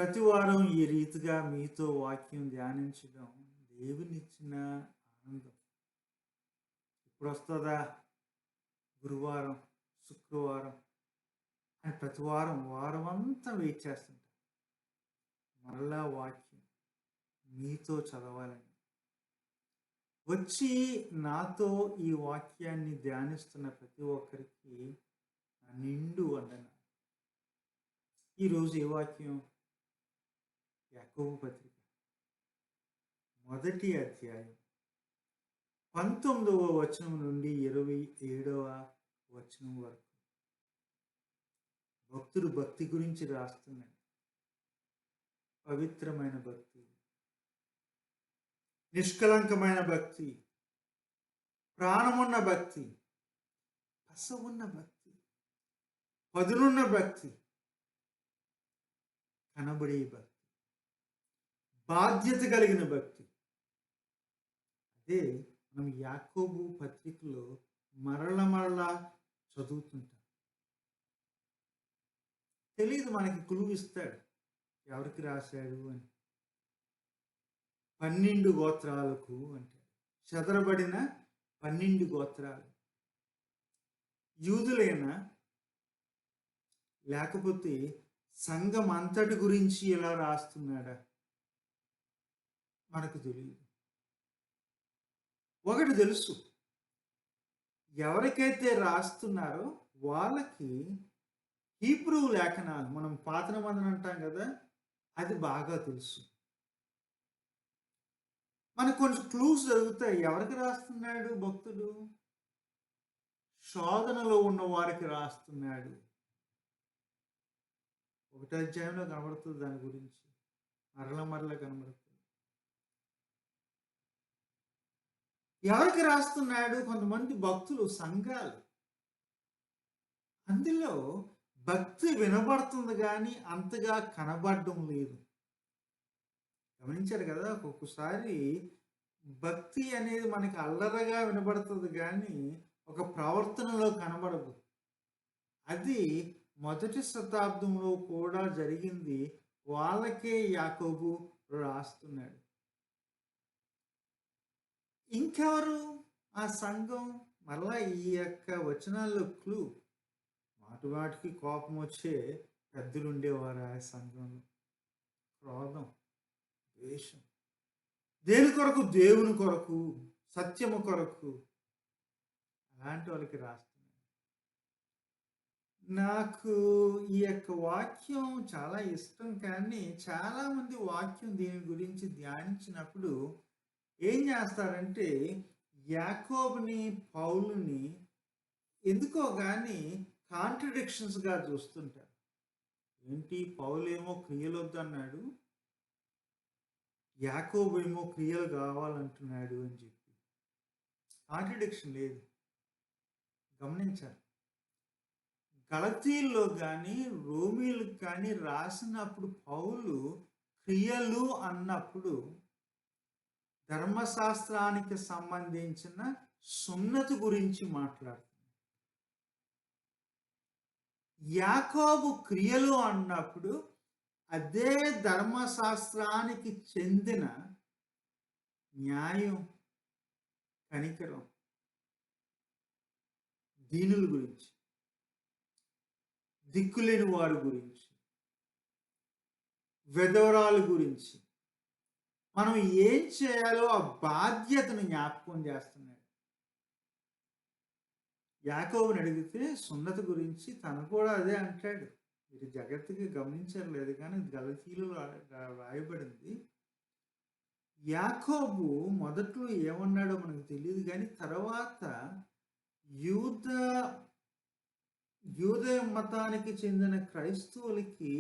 ప్రతి వారం ఈ రీతిగా మీతో వాక్యం ధ్యానించడం దేవునిచ్చిన ఆనందం. ఇప్పుడొస్తదా గురువారం, శుక్రవారం అని ప్రతి వారం, వారమంతా వెయిట్ చేస్తుంటా. మరలా వాక్యం మీతో చదవాలని. వచ్చి నాతో ఈ వాక్యాన్ని ధ్యానిస్తున్న ప్రతి ఒక్కరికి నా నిండు వందనాలు. ఈరోజు ఏ వాక్యం? యాకోబు పత్రిక మొదటి అధ్యాయం 19వ వచనం నుండి 27వ వచనం వరకు భక్తుడు భక్తి గురించి రాస్తున్నాడు. పవిత్రమైన భక్తి, నిష్కలంకమైన భక్తి, ప్రాణమున్న భక్తి, పసవున్న భక్తి, పదునున్న భక్తి, కనబడే భక్తి, బాధ్యత కలిగిన భక్తి. అదే మనం యాకోబు పత్రికలో మరల చదువుతుంటాం. తెలియదు, మనకి క్లూ ఇస్తాడు ఎవరికి రాశాడు అని. 12 గోత్రాలకు అంటాడు. చెదరబడిన 12 గోత్రాలు. యూదులైనా లేకపోతే సంఘం అంతటి గురించి ఎలా రాస్తున్నాడా మనకు తెలియదు. ఒకటి తెలుసు, ఎవరికైతే రాస్తున్నారో వాళ్ళకి హీబ్రూ లేఖనాలు, మనం పాత నిబంధన అంటాం కదా, అది బాగా తెలుసు. మనకు కొంచెం క్లూస్ జరుగుతాయి. ఎవరికి రాస్తున్నాడు భక్తుడు? శోధనలో ఉన్న వారికి రాస్తున్నాడు. 1వ అధ్యాయంలో కనబడుతుంది దాని గురించి, మరల కనబడుతుంది. ఎవరికి రాస్తున్నాడు? కొంతమంది భక్తులు, సంఘాలు. అందులో భక్తి వినబడుతుంది కానీ అంతగా కనబడడం లేదు. గమనించారు కదా, ఒక్కొక్కసారి భక్తి అనేది మనకి అల్లరగా వినబడుతుంది కానీ ఒక ప్రవర్తనలో కనబడదు. అది మొదటి శతాబ్దంలో కూడా జరిగింది. వాళ్ళకే యాకోబు రాస్తున్నాడు. ఇంకెవరు ఆ సంఘం? మరలా ఈ యొక్క వచనాల్లో క్లూ. మాటికి కోపం వచ్చే పెద్దలు ఉండేవారు ఆ సంఘంలో. క్రోధం, ద్వేషం. దేని కొరకు? దేవుని కొరకు, సత్యము కొరకు. అలాంటి వాళ్ళకి రాస్తున్నాడు. నాకు ఈ యొక్క వాక్యం చాలా ఇష్టం, కానీ చాలామంది వాక్యం దీని గురించి ధ్యానించినప్పుడు ఏం చేస్తారంటే యాకోబుని, పౌలుని ఎందుకో కానీ కాంట్రడిక్షన్స్గా చూస్తుంటారు. ఏంటి, పౌలు ఏమో క్రియలు వద్దన్నాడు, యాకోబు ఏమో క్రియలు కావాలంటున్నాడు అని చెప్పి. కాంట్రడిక్షన్ లేదు. గమనించాలి. గలతీల్లో కానీ రోమీలకు కానీ రాసినప్పుడు పౌలు క్రియలు అన్నప్పుడు ధర్మశాస్త్రానికి సంబంధించిన సున్నతి గురించి మాట్లాడుతుంది. యాకోబు క్రియలు అన్నప్పుడు అదే ధర్మశాస్త్రానికి చెందిన న్యాయం, కనికరం, దీనుల గురించి, దిక్కులేని వారి గురించి, విధవరాల గురించి మనం ఏం చేయాలో ఆ బాధ్యతను జ్ఞాపకం చేస్తున్నాడు. యాకోబుని అడిగితే సున్నతి గురించి తను కూడా అదే అంటాడు. మీరు జాగ్రత్తగా గమనించారు లేదు కానీ గలతీయులో రాయబడింది. యాకోబు మొదట్లో ఏమన్నాడో మనకు తెలియదు, కానీ తర్వాత యూద మతానికి చెందిన క్రైస్తవులకి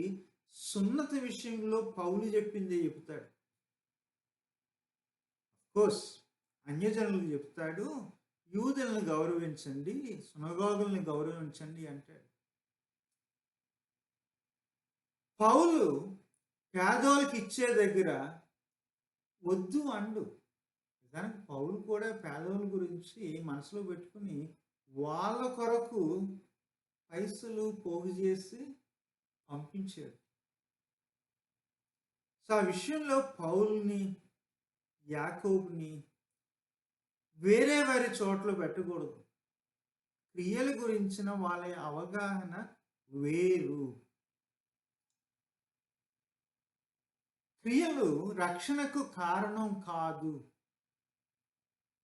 సున్నతి విషయంలో పౌలు చెప్పిందే చెప్తాడు. కోర్స్ అన్యజనులకు చెప్తాడు, యూదులను గౌరవించండి, సునగోగుల్ని గౌరవించండి అంటాడు. పౌలు పేదోళ్ళకి ఇచ్చే దగ్గర వద్దు అండు. నిజానికి పౌలు కూడా పేదోళ్ళ గురించి మనసులో పెట్టుకుని వాళ్ళ కొరకు పైసలు పోగు చేసి పంపించాడు. సో, ఆ విషయంలో పౌలుని, యాకోబుని వేరే వేరే చోట్ల పెట్టకూడదు. క్రియల గురించిన వాళ్ళ అవగాహన వేరు. క్రియలు రక్షణకు కారణం కాదు.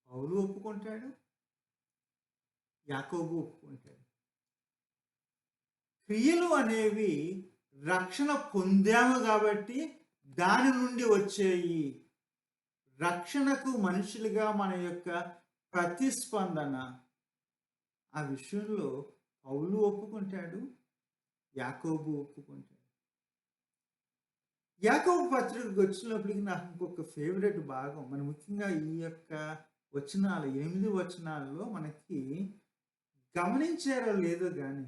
పౌలు ఒప్పుకుంటాడు. యాకోబు ఒప్పుకుంటాడు. క్రియలు అనేవి రక్షణ పొందాము కాబట్టి దాని నుండి వచ్చేయి. రక్షణకు మనుషులుగా మన యొక్క ప్రతిస్పందన. ఆ విషయంలో పౌలు ఒప్పుకుంటాడు. యాకోబు ఒప్పుకుంటాడు. యాకోబు పత్రికకు వచ్చినప్పటికి నాకు ఇంకొక ఫేవరెట్ భాగం. మన ముఖ్యంగా ఈ యొక్క వచనాలు 8 వచనాల్లో మనకి గమనించారో లేదో గాని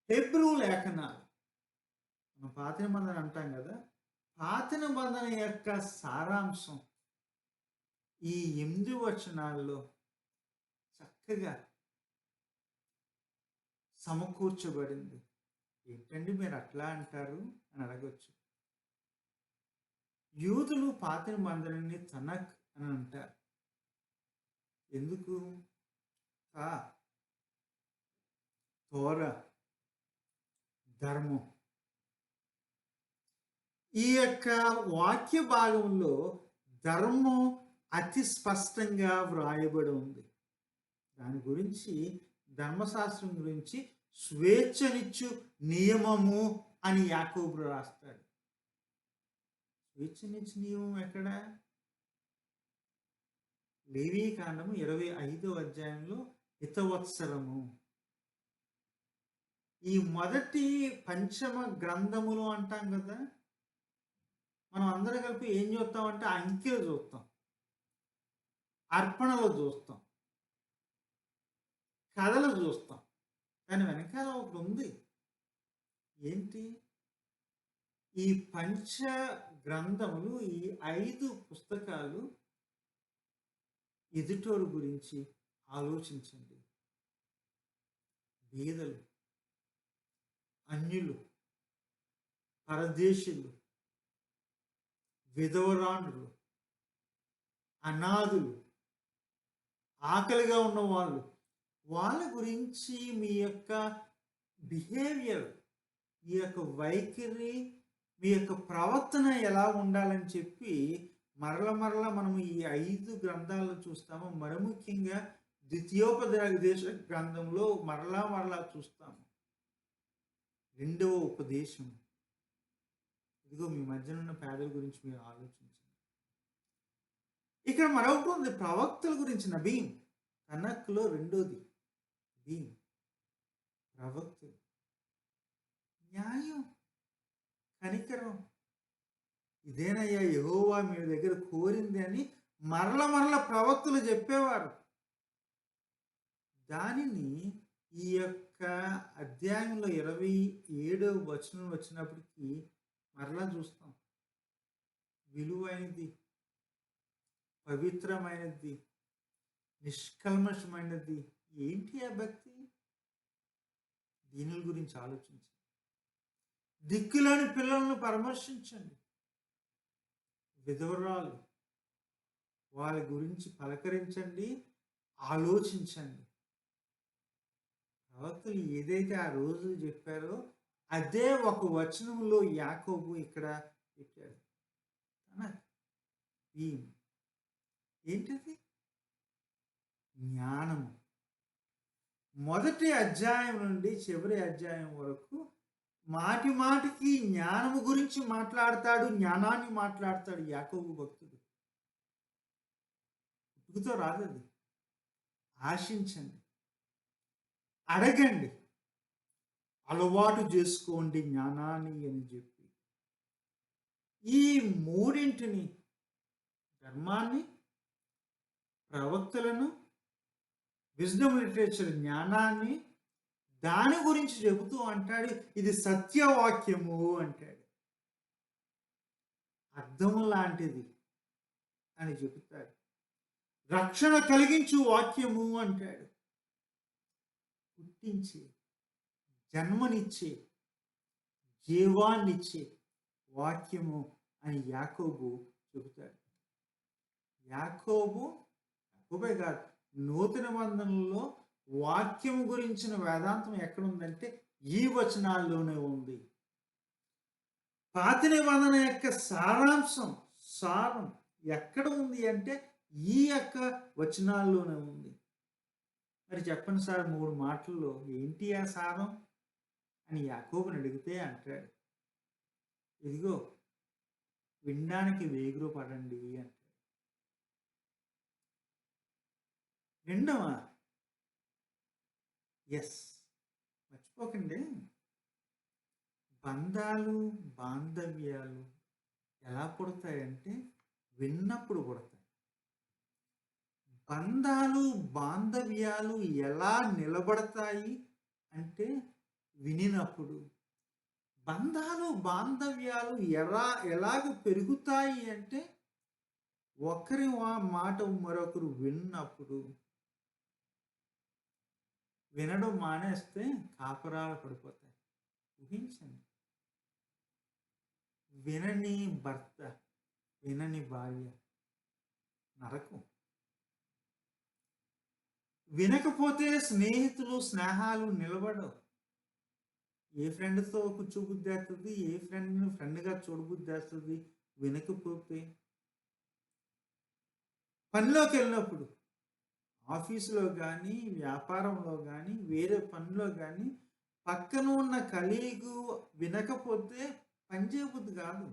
హెబ్రూ లేఖనాలు మనం పాత నిబంధన అంటాం కదా, పాత నిబంధన యొక్క సారాంశం ఈ 8 వచనాల్లో చక్కగా సమకూర్చబడింది. ఏంటండి మీరు అట్లా అంటారు అని అడగొచ్చు. యూదులు పాత నిబంధనని తనక్ అని అంటారు. ఎందుకు? తోరా, ధర్మం. ఈ యొక్క వాక్య భాగంలో ధర్మం అతి స్పష్టంగా వ్రాయబడి ఉంది. దాని గురించి ధర్మశాస్త్రం గురించి స్వేచ్ఛనిచ్చు నియమము అని యాకోబు రాస్తాడు. స్వేచ్ఛనిచ్చు నియమం ఎక్కడ? లేవీకాండము 25వ అధ్యాయంలో హితవత్సరము. ఈ మొదటి పంచమ గ్రంథములు అంటాం కదా, మనం అందరం కలిపి ఏం చూస్తామంటే అంకెలు చూస్తాం, అర్పణలు చూస్తాం, కథలు చూస్తాం. దాని వెనకాల ఒకటి ఉంది. ఏంటి? ఈ పంచ గ్రంథములు, ఈ 5 పుస్తకాలు ఎదుటోరు గురించి ఆలోచించండి. బీదలు, అన్యులు, పరదేశులు, విధవరాండ్రులు, అనాథులు, ఆకలిగా ఉన్నవాళ్ళు, వాళ్ళ గురించి మీ యొక్క బిహేవియర్, మీ యొక్క వైఖరి, మీ యొక్క ప్రవర్తన ఎలా ఉండాలని చెప్పి మరల మనం ఈ 5 గ్రంథాలను చూస్తాము. మరి ముఖ్యంగా ద్వితీయోపదేశ గ్రంథంలో మరలా చూస్తాము. 2వ ఉపదేశం. ఇదిగో మీ మధ్యన ఉన్న పేదల గురించి మీరు ఆలోచించండి. ఇక్కడ మరొకటి ఉంది, ప్రవక్తల గురించి. నబీం తనక్లో 2వది నబీం, ప్రవక్తలు. న్యాయం, కనికరం, ఇదేనయ్యా యెహోవా మీ దగ్గర కోరింది అని మరల ప్రవక్తలు చెప్పేవారు. దానిని ఈ యొక్క అధ్యాయంలో 27వ వచనం వచ్చినప్పటికీ మరలా చూస్తాం. విలువైనది, పవిత్రమైనది, నిష్కల్మషమైనది. ఏంటి ఆ భక్తి? దీని గురించి ఆలోచించండి. దిక్కులేని పిల్లలను పరామర్శించండి. విధవరాలు, వాళ్ళ గురించి పలకరించండి, ఆలోచించండి. ప్రవక్తలు ఏదైతే ఆ రోజు చెప్పారో అదే ఒక వచనంలో యాకోబు ఇక్కడ పెట్టాడు. ఏంటిది? జ్ఞానము. మొదటి అధ్యాయం నుండి చివరి అధ్యాయం వరకు మాటికి జ్ఞానము గురించి మాట్లాడతాడు, జ్ఞానాన్ని మాట్లాడతాడు యాకోబు భక్తుడు. పుట్టుకతో రాదది. ఆశించండి, అడగండి, అలవాటు చేసుకోండి జ్ఞానాన్ని అని చెప్పి ఈ 3 ధర్మాన్ని, ప్రవక్తలను, విజ్డమ్ లిటరేచర్ జ్ఞానాన్ని, దాని గురించి చెబుతూ అంటాడు ఇది సత్యవాక్యము అంటాడు. అర్థం లాంటిది అని చెబుతాడు. రక్షణ కలిగించు వాక్యము అంటాడు. పుట్టించే, జన్మనిచ్చే, జీవాన్నిచ్చే వాక్యము అని యాకోబు చెబుతాడు. యాకోబు యాకోబే కాదు, నూతన నిబంధనలో వాక్యం గురించిన వేదాంతం ఎక్కడుందంటే ఈ వచనాల్లోనే ఉంది. పాత నిబంధన యొక్క సారం ఎక్కడ ఉంది అంటే ఈ యొక్క వచనాల్లోనే ఉంది. మరి చెప్పండి సార్ 3 మాటల్లో ఏంటి ఆ సారం అని యాకోబుని అడిగితే అంటాడు, ఇదిగో వినడానికి వేగురు పడండి అంటాడు. వినడమా? ఎస్, మర్చిపోకండి. బంధాలు, బాంధవ్యాలు ఎలా పుడతాయంటే విన్నప్పుడు పుడతాయి. బంధాలు, బాంధవ్యాలు ఎలా నిలబడతాయి అంటే వినినప్పుడు. బంధాలు, బాంధవ్యాలు ఎలాగ పెరుగుతాయి అంటే ఒకరి మాట మరొకరు విన్నప్పుడు. వినడం మానేస్తే కాపురాలు పడిపోతాయి. ఊహించండి, వినని భర్త, వినని భార్య నరకం. వినకపోతే స్నేహితులు, స్నేహాలు నిలబడవు. ఏ ఫ్రెండ్తో కూర్చోబుద్ధి వేస్తుంది, ఏ ఫ్రెండ్గా చూడబుద్ధి వేస్తుంది వినకపోతే. పనిలోకి వెళ్ళినప్పుడు, ఆఫీసులో కానీ, వ్యాపారంలో కానీ, వేరే పనిలో కానీ పక్కన ఉన్న కలీగు వినకపోతే పని చేయబుద్ధి కాదు.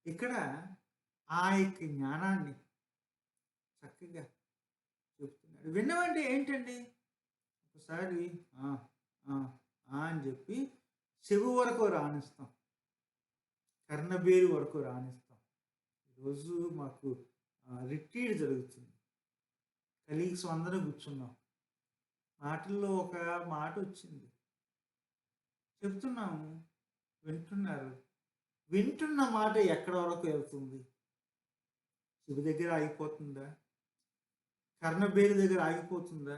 ఇక్కడ ఆ యొక్క జ్ఞానాన్ని చక్కగా చెప్తున్నాడు. విన్నమంటే ఏంటండి? ఒకసారి అని చెప్పి చెవు వరకు రాణిస్తాం, కర్ణబేరు వరకు రాణిస్తాం. ఈరోజు మాకు రిట్రీట్ జరుగుతుంది, కలీగ్స్ అందరూ కూర్చున్నాం. మాటల్లో ఒక మాట వచ్చింది, చెప్తున్నాము, వింటున్నారు. వింటున్న మాట ఎక్కడ వరకు వెళ్తుంది? చెవి దగ్గర ఆగిపోతుందా? కర్ణబేరు దగ్గర ఆగిపోతుందా?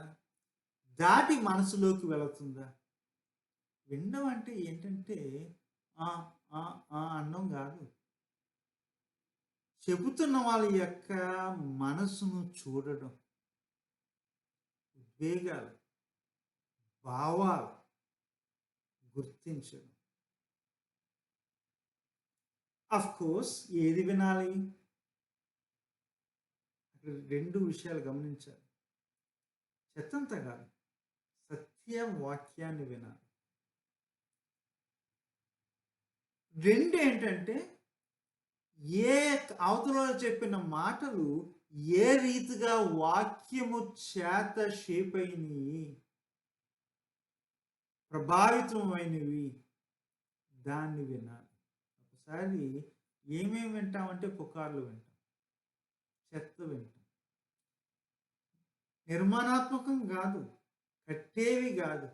దాటి మనసులోకి వెళుతుందా? వినడం అంటే ఏంటంటే అన్నం కాదు. చెబుతున్న వాళ్ళ యొక్క మనసును చూడడం, ఉద్వేగాలు, భావాలు గుర్తించడం. అఫ్ కోర్స్ ఏది వినాలి? అక్కడ 2 విషయాలు గమనించాలి. చెత్తంతా కాదు, సత్య వాక్యాన్ని వినాలి. 2 ఏంటంటే ఏ అవతల చెప్పిన మాటలు ఏ రీతిగా వాక్యము చేత షేప్ అయినవి, ప్రభావితమైనవి, దాన్ని వినాలి. ఒకసారి ఏమేమి వింటామంటే పుకార్లు వింటాం, చెత్త వింటాం, నిర్మాణాత్మకం కాదు, కట్టేవి కాదు,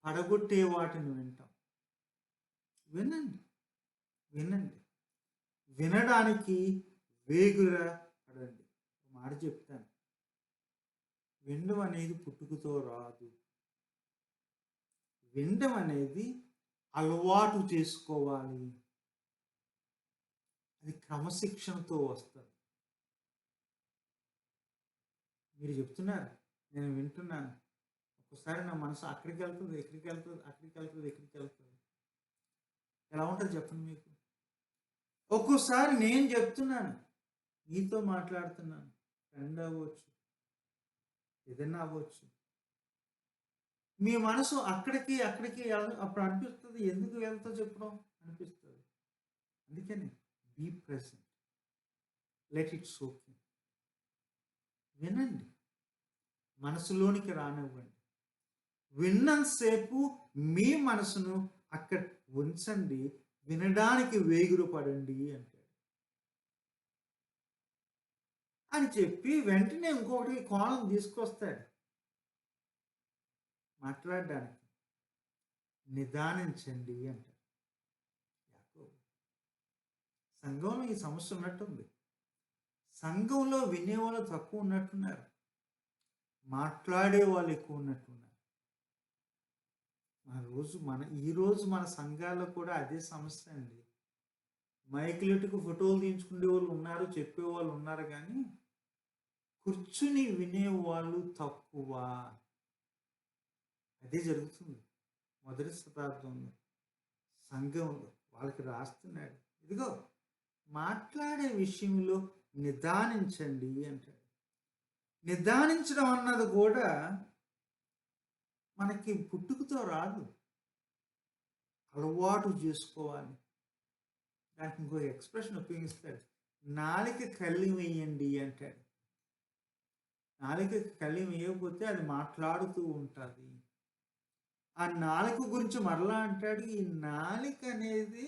పడగొట్టే వాటిని వింటాం. వినండి, వినండి, వినడానికి వేగురా పడండి. మాట చెప్తాను, వినడం అనేది పుట్టుకతో రాదు. వినడం అనేది అలవాటు చేసుకోవాలి. అది క్రమశిక్షణతో వస్తుంది. మీరు చెప్తున్నారు, నేను వింటున్నాను, ఒక్కసారి నా మనసు అక్కడికి వెళ్తుంది, ఎక్కడికి వెళ్తుంది, అక్కడికి వెళ్తుంది, ఎక్కడికి వెళ్తుంది. ఎలా ఉంటుంది చెప్పండి మీకు? ఒక్కోసారి నేను చెప్తున్నాను, నీతో మాట్లాడుతున్నాను, ఫ్రెండ్ అవ్వచ్చు, ఏదైనా అవ్వచ్చు, మీ మనసు అక్కడికి అప్పుడు అనిపిస్తుంది, ఎందుకు వెళ్తా చెప్పడం అనిపిస్తుంది. అందుకని be present, let it soak in. వినండి, మనసులోనికి రానివ్వండి. విన్నంతసేపు మీ మనసును అక్కడ ఉంచండి, వినడానికి వేగురు పడండి అంటాడు. అని చెప్పి వెంటనే ఇంకొకటి కోణం తీసుకొస్తాడు మాట్లాడడానికి. నిదానించండి అంటాడు. సంఘంలో ఈ సమస్య ఉన్నట్టుంది. సంఘంలో వినేవాళ్ళు తక్కువ ఉన్నట్టున్నారు, మాట్లాడే వాళ్ళు ఎక్కువ ఉన్నట్టున్నారు. ఈరోజు మన సంఘాల్లో కూడా అదే సమస్య అండి. మైకులెట్టుకు ఫోటోలు తీయించుకునేవాళ్ళు ఉన్నారు, చెప్పేవాళ్ళు ఉన్నారు గానీ, కూర్చుని వినేవాళ్ళు తక్కువ. అదే జరుగుతుంది. మొదటి శతాబ్దంలో సంఘంలో వాళ్ళకి రాస్తున్నాడు. ఇదిగో మాట్లాడే విషయంలో నిదానించండి అంటాడు. నిదానించడం అన్నది కూడా మనకి పుట్టుకతో రాదు. అలవాటు చేసుకోవాలి. దానికి ఇంకో ఎక్స్‌ప్రెషన్ ఉపయోగిస్తాడు. నాలుక కళ్ళెం వేయండి అంటాడు. నాలుకకి కళ్ళెం వేయకపోతే అది మాట్లాడుతూ ఉంటది. ఆ నాలుక గురించి మరలా అంటాడు, ఈ నాలుక అనేది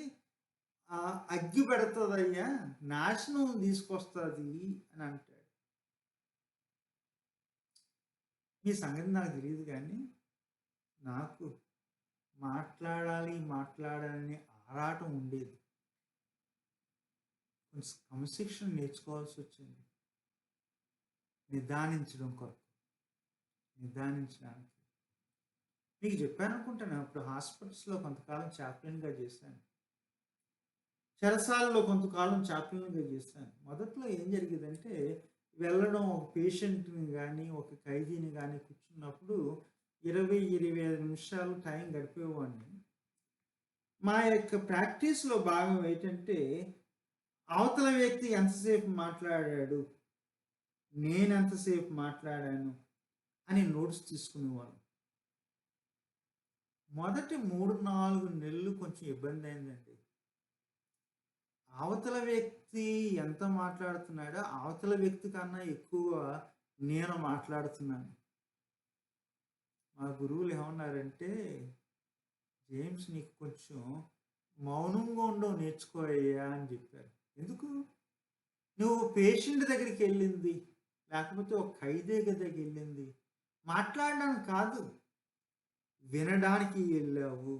అగ్గి పెడతదయ్యా, నాశనం తీసుకొస్తది అని అంటాడు. మీ సంగతి నాకు తెలీదు గానీ, నాకు మాట్లాడాలని ఆరాటం ఉండేది. కొంచెం క్రమశిక్షణ నేర్చుకోవాల్సొచ్చింది. నిదానించడం కొరకు. నిదానించడానికి. మీకు చెప్పాననుకుంటాను. అప్పుడు హాస్పిటల్స్‌లో కొంతకాలం చాప్లెయిన్‌గా చేశాను. చెరసాలలో కొంతకాలం చాప్లెయిన్‌గా చేశాను. మొదట్లో ఏం జరిగేదంటే, వెళ్ళడం ఒక పేషెంట్‌ని గానీ, ఒక ఖైదీని గానీ కూర్చున్నప్పుడు 25 నిమిషాలు టైం గడిపేవాడిని. మా యొక్క ప్రాక్టీస్‌లో భాగం ఏంటంటే, అవతల వ్యక్తి ఎంతసేపు మాట్లాడాడు, నేనెంతసేపు మాట్లాడాను అని నోట్స్ తీసుకునేవాళ్ళం. మొదటి 3, 4 నెలలు కొంచెం ఇబ్బందయిందండి. అవతల వ్యక్తి ఎంత మాట్లాడుతున్నాడో, అవతల వ్యక్తి కన్నా ఎక్కువ నేను మాట్లాడుతున్నాను. మా గురువులు ఏమన్నారంటే, "జేమ్స్ నీకు కొంచెం మౌనంగా ఉండడం నేర్చుకోవయ్యా" అని చెప్పారు. ఎందుకు? నువ్వు పేషెంట్ దగ్గరికెళ్ళింది, లేకపోతే ఒక ఖైదీ దగ్గరికెళ్ళింది మాట్లాడడానికి కాదు, వినడానికి వెళ్ళావు.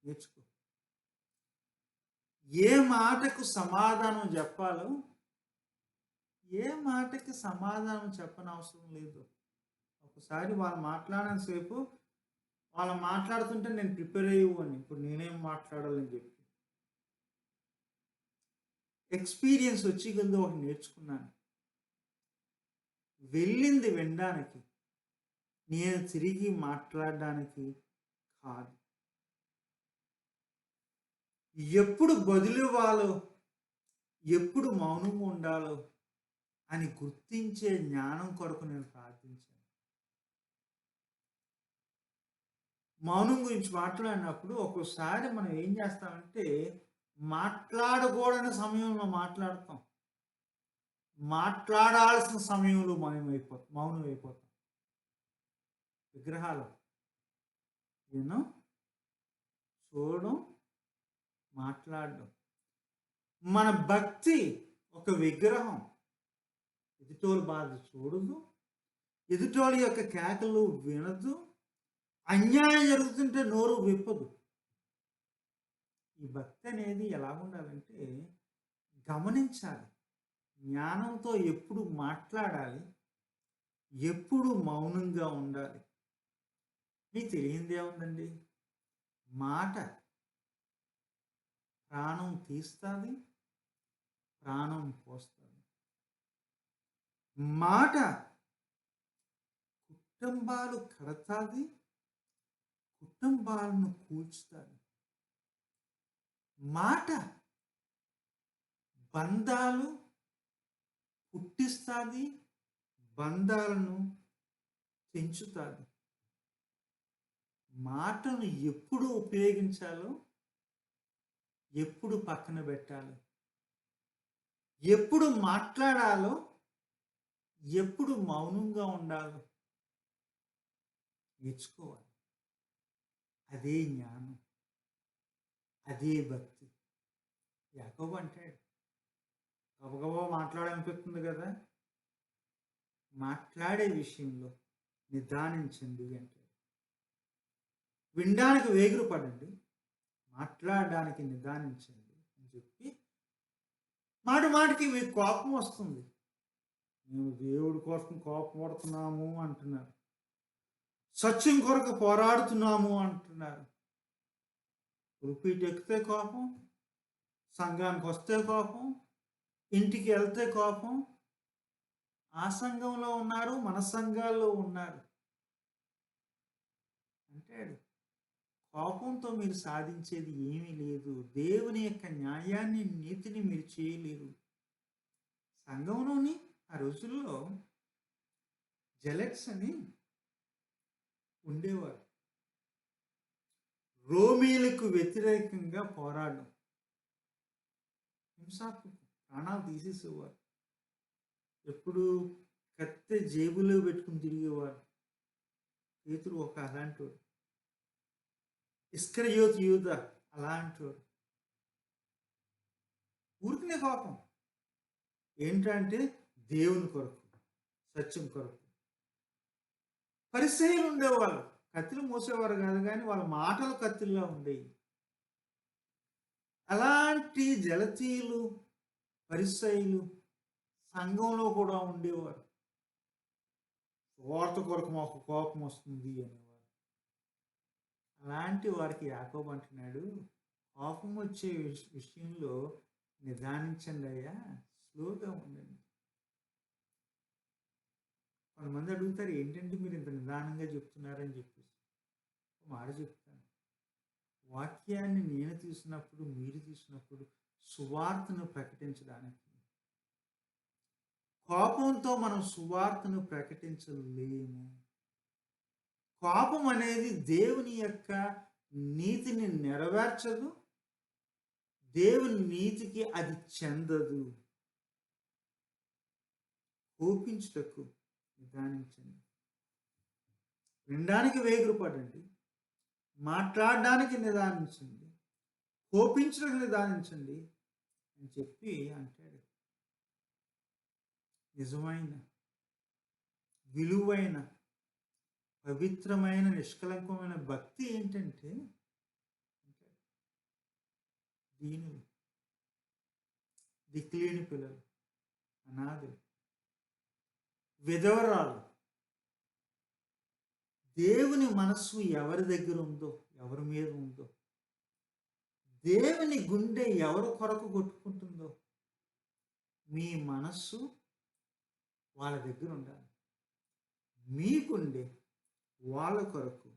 నేర్చుకో. ఏ మాటకు సమాధానం చెప్పాలో, ఏ మాటకి సమాధానం చెప్పనవసరం లేదు. ఒకసారి వాళ్ళు మాట్లాడనంత సేపు వాళ్ళు మాట్లాడుతుంటే నేను ప్రిపేర్ అయ్యేవాడిని. ఇప్పుడు నేనేం మాట్లాడాలని చెప్పి. ఎక్స్‌పీరియన్స్ వచ్చి కొద్దీ ఒకటి నేర్చుకున్నాను. వెళ్ళింది వినడానికి. నేను తిరిగి మాట్లాడడానికి కాదు. ఎప్పుడు బదులివ్వాలో, ఎప్పుడు మౌనంగా ఉండాలో అని గుర్తించే జ్ఞానం కొరకు నేను ప్రార్థించాను. మౌనం గురించి మాట్లాడినప్పుడు ఒక్కోసారి మనం ఏం చేస్తామంటే, మాట్లాడకూడని సమయంలో మాట్లాడతాం. మాట్లాడాల్సిన సమయంలో మౌనం అయిపోతాం. విగ్రహాలు వినడం, చూడడం, మాట్లాడడం. మన భక్తి ఒక విగ్రహం. ఎదుటోళ్ళ బాధ చూడదు, ఎదుటోళ్ళ యొక్క కేకలు వినదు, అన్యాయం జరుగుతుంటే నోరు విప్పదు. ఈ భక్తి అనేది ఎలాగుండాలంటే, గమనించాలి. జ్ఞానంతో ఎప్పుడు మాట్లాడాలి, ఎప్పుడు మౌనంగా ఉండాలి. మీకు తెలియందేముందండి? మాట ప్రాణం తీస్తాది, ప్రాణం పోస్తాది. మాట కుటుంబాలు కడతాది, కుటుంబాలను కూల్చుతాది. మాట బంధాలు పుట్టిస్తాది, బంధాలను పెంచుతాది. మాటను ఎప్పుడు ఉపయోగించాలో, ఎప్పుడు పక్కన పెట్టాలో, ఎప్పుడు మాట్లాడాలో, ఎప్పుడు మౌనంగా ఉండాలో నేర్చుకోవాలి. అదే జ్ఞానం. అదే భక్తి. యాకోబు అంటాడు, గబగబా మాట్లాడాలనిపిస్తుంది కదా, మాట్లాడే విషయంలో నిదానించండి అంటాడు. వినడానికి వేగిర పడండి, మాట్లాడడానికి నిదానించండి అని చెప్పి, మాటికి మీకు కోపం వస్తుంది. మేము దేవుడి కోసం కోపం పడుతున్నాము అంటున్నారు. సత్యం కొరకు పోరాడుతున్నాము అంటున్నారు. పుల్పిట్ ఎక్కితే కోపం, సంఘానికి వస్తే కోపం, ఇంటికి వెళ్తే కోపం. ఆ సంఘంలో ఉన్నారు, మన సంఘాల్లో ఉన్నారు. అంటాడు, కోపంతో మీరు సాధించేది ఏమీ లేదు. దేవుని యొక్క న్యాయాన్ని, నీతిని మీరు చేయలేరు. సంఘంలోని ఆ రోజుల్లో జెలెట్స్ అని ఉండేవారు. రోమీలకు వ్యతిరేకంగా పోరాడడం, హింసాత్మకం, ప్రాణాలు తీసేసేవారు. ఎప్పుడు కత్తె జేబులో పెట్టుకుని తిరిగేవారు. పేతురు ఒక అలాంటివాడు. ఇస్కరియోతు యూదా అలాంటివాడు. ఊరికనే కోపం ఏంటంటే దేవుని కొరకు, సత్యం కొరకు. పరిసయ్యులు ఉండేవాళ్ళు, కత్తులు మూసేవారు కాదు, కానీ వాళ్ళ మాటలు కత్తుల్లా ఉండేవి. అలాంటి జలతీయులు, పరిసయ్యులు సంఘంలో కూడా ఉండేవారు. వార్త కొరకు మాకు కోపం వస్తుంది అనేవారు. అలాంటి వారికి యాకోబు అంటున్నాడు, కోపం వచ్చే విషయంలో నిదానించండి అయ్యా, స్లోగా ఉండండి. కొంతమంది అడుగుతారు, ఏంటంటే మీరు ఇంత నిదానంగా చెప్తున్నారని చెప్పేసి. మాట చెప్తాను, వాక్యాన్ని నేను తీసినప్పుడు, మీరు తీసినప్పుడు సువార్తను ప్రకటించడానికి. కోపంతో మనం సువార్తను ప్రకటించలేము. కోపం అనేది దేవుని యొక్క నీతిని నెరవేర్చదు, దేవుని నీతికి అది చెందదు. కోపించుటకు నిదానించండి, వినడానికి వేగిరపడండి, మాట్లాడడానికి నిదానించండి, కోపించడానికి నిదానించండి అని చెప్పి అంటాడు. నిజమైన, విలువైన, పవిత్రమైన, నిష్కలంకమైన భక్తి ఏంటంటే దీనులు, దిక్కులేని పిల్లలు, అనాథులు, విధవరాలు. దేవుని మనస్సు ఎవరి దగ్గర ఉందో, ఎవరి మీద ఉందో, దేవుని గుండె ఎవరి కొరకు కొట్టుకుంటుందో, మీ మనస్సు వాళ్ళ దగ్గర ఉండాలి. మీ గుండె వాళ్ళ కొరకు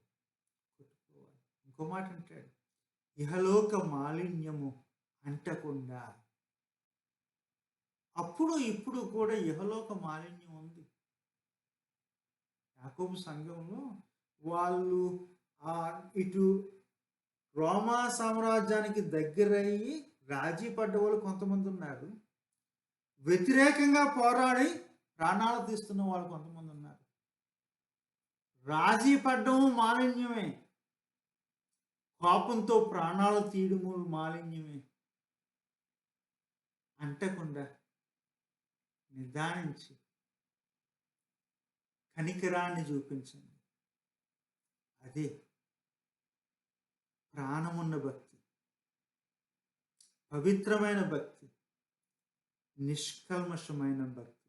కొట్టుకోవాలి. ఇంకో మాట అంటాడు, ఇహలోక మాలిన్యము అంటకుండా. అప్పుడు ఇప్పుడు కూడా ఇహలోక మాలిన్యం ఉంది. యాకోబు సంఘంలో వాళ్ళు ఇటు రోమా సామ్రాజ్యానికి దగ్గరయ్యి రాజీ పడ్డ వాళ్ళు కొంతమంది ఉన్నారు, వ్యతిరేకంగా పోరాడి ప్రాణాలు తీస్తున్న వాళ్ళు కొంతమంది ఉన్నారు. రాజీ పడ్డము మాలిన్యమే, కోపంతో ప్రాణాలు తీయడము మాలిన్యమే. అంటకుండా నిదానించి కనికరాన్ని చూపించండి. అదే ప్రాణమున్న భక్తి, పవిత్రమైన భక్తి, నిష్కల్మషమైన భక్తి.